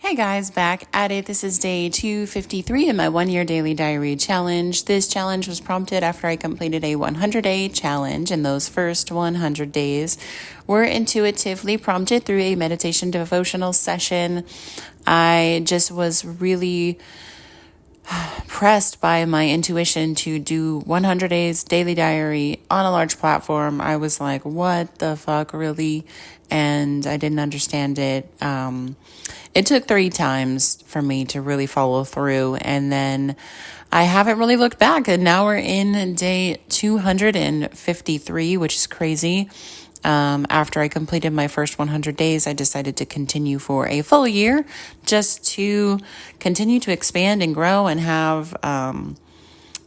Hey guys, back at it. This is day 253 in my 1 year daily diary challenge. This challenge was prompted after I completed a 100-day challenge, and those first 100 days were intuitively prompted through a meditation devotional session. I just was really pressed by my intuition to do 100 days daily diary on a large platform. I was like, what the fuck, really? And I didn't understand it. It took 3 times for me to really follow through. And then I haven't really looked back. And now we're in day 253, which is crazy. After I completed my first 100 days, I decided to continue for a full year just to continue to expand and grow and have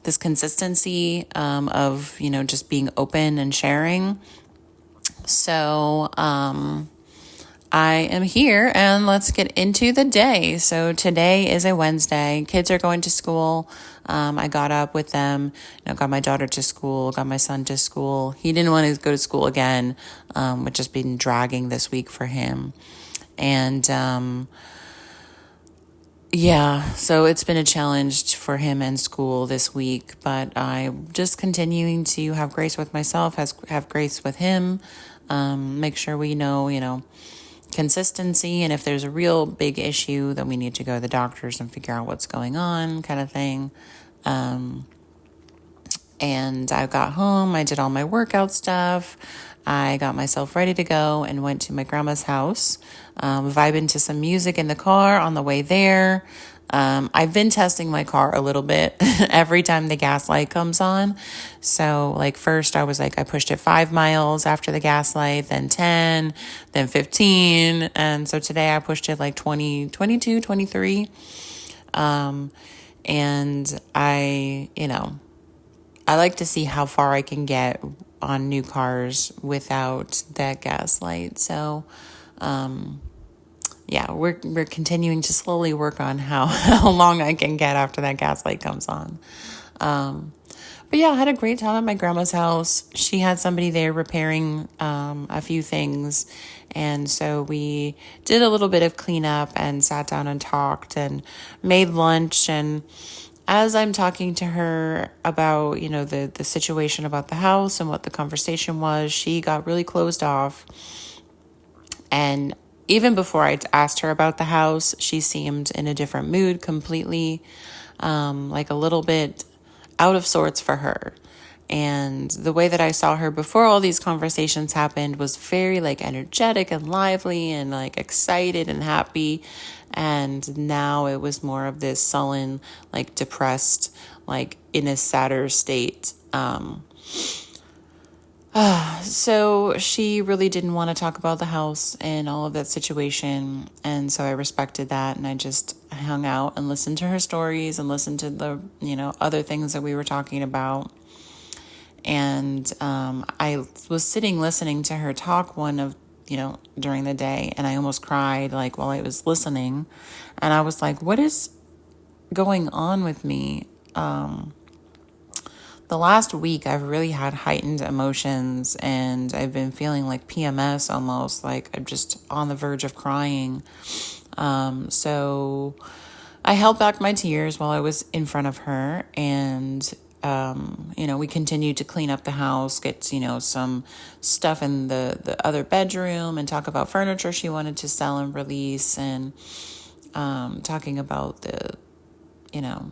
this consistency of, just being open and sharing. So I am here and let's get into the day. So today is a Wednesday. Kids are going to school. I got up with them, got my daughter to school, got my son to school. He didn't want to go to school again, which has been dragging this week for him. And so it's been a challenge for him and school this week, but I'm just continuing to have grace with myself, have grace with him, make sure we know, consistency, and if there's a real big issue, then we need to go to the doctors and figure out what's going on, kind of thing. And I got home, I did all my workout stuff, I got myself ready to go and went to my grandma's house, vibing to some music in the car on the way there. I've been testing my car a little bit every time the gas light comes on. So first I pushed it 5 miles after the gas light, then 10, then 15. And so today I pushed it 20, 22, 23. And I like to see how far I can get on new cars without that gas light. So, we're continuing to slowly work on how long I can get after that gas light comes on. I had a great time at my grandma's house. She had somebody there repairing a few things. And so we did a little bit of cleanup and sat down and talked and made lunch. And as I'm talking to her about, the situation about the house and what the conversation was, she got really closed off. And even before I asked her about the house, she seemed in a different mood completely, a little bit out of sorts for her. And the way that I saw her before all these conversations happened was very energetic and lively and excited and happy. And now it was more of this sullen, depressed, in a sadder state. So she really didn't want to talk about the house and all of that situation. And so I respected that. And I just hung out and listened to her stories and listened to the, other things that we were talking about. And I was sitting listening to her talk during the day, and I almost cried while I was listening. And I was like, what is going on with me? The last week I've really had heightened emotions, and I've been feeling like PMS almost, I'm just on the verge of crying. So I held back my tears while I was in front of her, and we continued to clean up the house, get, some stuff in the other bedroom, and talk about furniture she wanted to sell and release, and talking about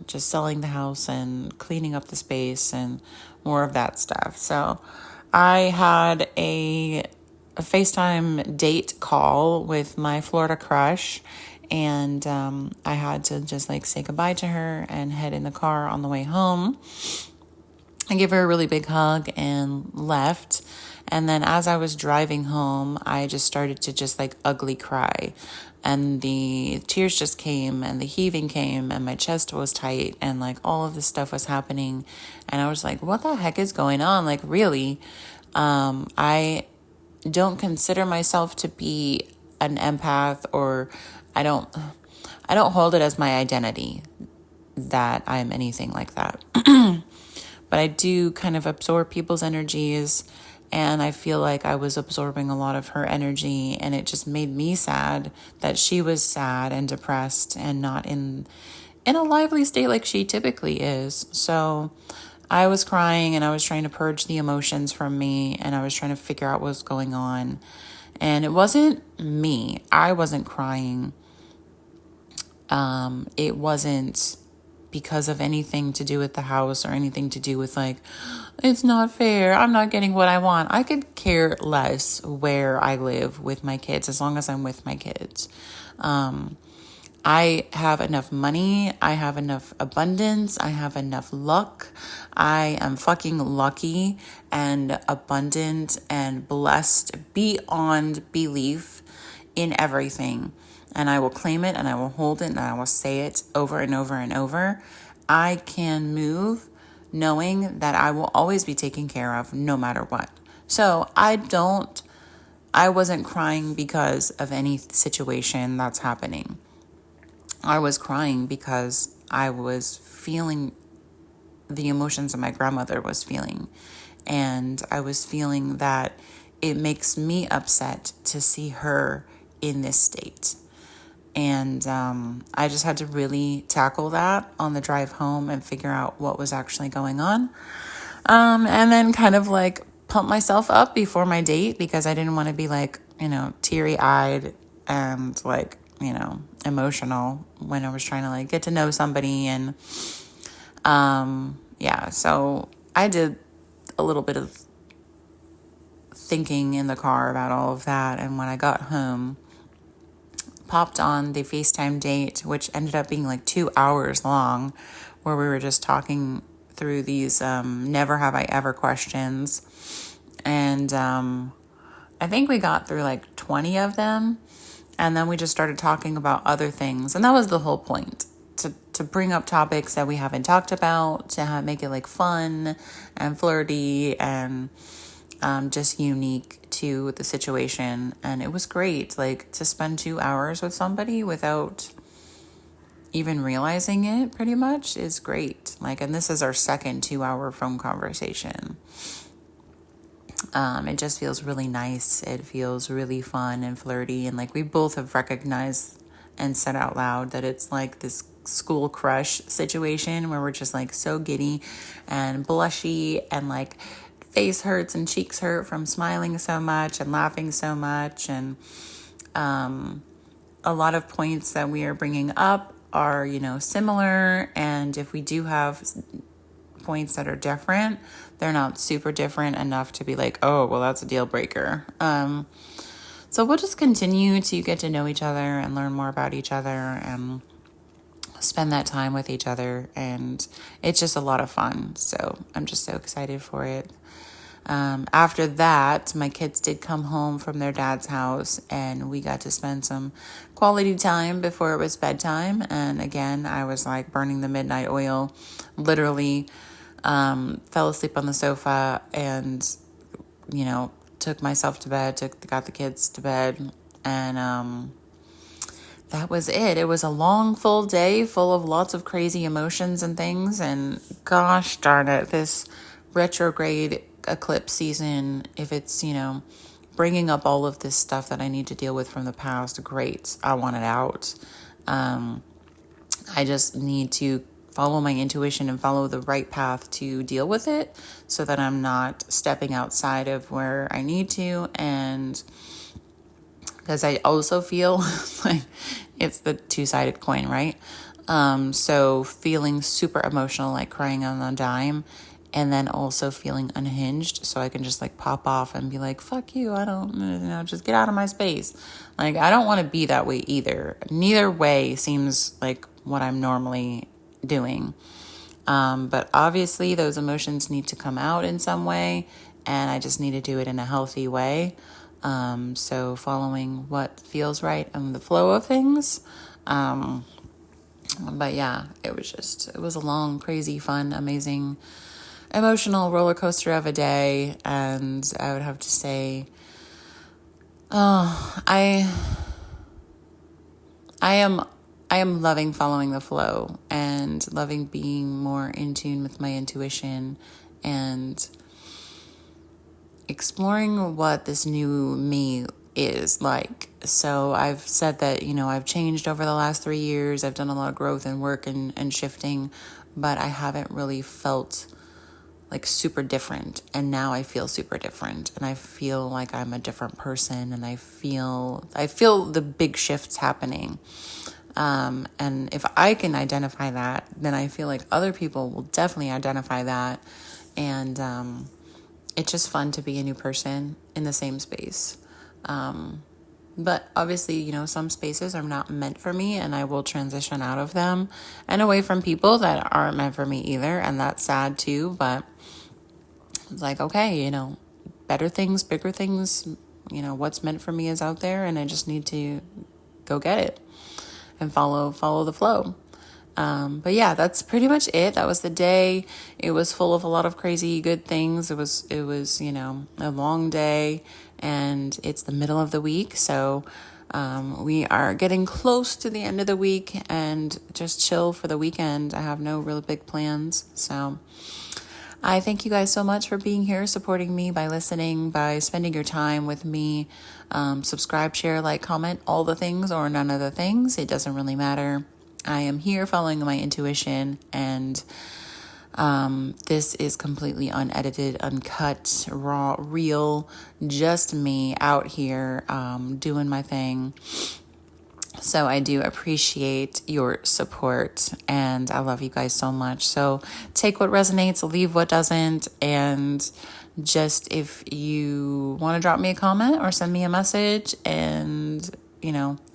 just selling the house and cleaning up the space and more of that stuff. So I had a FaceTime date call with my Florida crush, and I had to just say goodbye to her and head in the car on the way home. I gave her a really big hug and left. And then as I was driving home, I just started to ugly cry. And the tears just came, and the heaving came, and my chest was tight, and all of this stuff was happening. And I was like, what the heck is going on? Really? I don't consider myself to be an empath, or I don't hold it as my identity that I'm anything like that. But I do kind of absorb people's energies, And I feel like I was absorbing a lot of her energy, and it just made me sad that she was sad and depressed and not in a lively state like she typically is. So I was crying and I was trying to purge the emotions from me, and I was trying to figure out what was going on. And it wasn't me. I wasn't crying. It wasn't because of anything to do with the house or anything to do with like, it's not fair, I'm not getting what I want. I could care less where I live with my kids as long as I'm with my kids. I have enough money. I have enough abundance. I have enough luck. I am fucking lucky and abundant and blessed beyond belief in everything. And I will claim it and I will hold it and I will say it over and over and over. I can move knowing that I will always be taken care of no matter what. So I wasn't crying because of any situation that's happening. I was crying because I was feeling the emotions that my grandmother was feeling. And I was feeling that it makes me upset to see her in this state. And I just had to really tackle that on the drive home and figure out what was actually going on. And then kind of like pump myself up before my date because I didn't want to be like, teary-eyed and like, emotional when I was trying to like get to know somebody. And so I did a little bit of thinking in the car about all of that. And when I got home, popped on the FaceTime date, which ended up being like 2 hours long, where we were just talking through these never have I ever questions. And I think we got through like 20 of them. And then we just started talking about other things. And that was the whole point, to bring up topics that we haven't talked about, to make it like fun and flirty and just unique to the situation. And it was great, like to spend 2 hours with somebody without even realizing it pretty much is great. Like, and this is our second 2-hour phone conversation. It just feels really nice. It feels really fun and flirty. And like we both have recognized and said out loud that it's like this school crush situation where we're just like so giddy and blushy and like face hurts and cheeks hurt from smiling so much and laughing so much. And a lot of points that we are bringing up are, similar. And if we do have points that are different, they're not super different enough to be like, oh, well, that's a deal breaker. So we'll just continue to get to know each other and learn more about each other and spend that time with each other. And it's just a lot of fun. So I'm just so excited for it. After that, my kids did come home from their dad's house and we got to spend some quality time before it was bedtime. And again, I was like burning the midnight oil, literally fell asleep on the sofa and, took myself to bed, got the kids to bed. And that was it. It was a long, full day full of lots of crazy emotions and things. And gosh darn it, this retrograde eclipse season, if it's, bringing up all of this stuff that I need to deal with from the past, great. I want it out. I just need to follow my intuition and follow the right path to deal with it so that I'm not stepping outside of where I need to. And because I also feel like it's the two-sided coin, right? So feeling super emotional, like crying on a dime, and then also feeling unhinged, so I can just like pop off and be like, fuck you, I don't, just get out of my space. Like, I don't want to be that way either. Neither way seems like what I'm normally doing. But obviously those emotions need to come out in some way, and I just need to do it in a healthy way. So following what feels right and the flow of things. But yeah, it was a long, crazy, fun, amazing, emotional roller coaster of a day. And I would have to say, I am loving following the flow and loving being more in tune with my intuition and exploring what this new me is like. So I've said that, I've changed over the last 3 years. I've done a lot of growth and work and shifting, but I haven't really felt like super different. And now I feel super different, and I feel like I'm a different person, and I feel the big shifts happening. And if I can identify that, then I feel like other people will definitely identify that. And it's just fun to be a new person in the same space. But obviously, some spaces are not meant for me, and I will transition out of them and away from people that aren't meant for me either. And that's sad too. But it's like, okay, better things, bigger things, what's meant for me is out there, and I just need to go get it and follow the flow. But yeah, that's pretty much it. That was the day. It was full of a lot of crazy good things. It was, a long day, and it's the middle of the week. So, we are getting close to the end of the week and just chill for the weekend. I have no real big plans. So I thank you guys so much for being here, supporting me by listening, by spending your time with me. Subscribe, share, like, comment, all the things or none of the things. It doesn't really matter. I am here following my intuition, and this is completely unedited, uncut, raw, real, just me out here doing my thing. So I do appreciate your support, and I love you guys so much. So take what resonates, leave what doesn't, and just if you want to drop me a comment or send me a message and,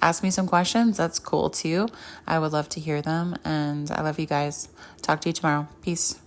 ask me some questions, that's cool too. I would love to hear them, and I love you guys. Talk to you tomorrow. Peace.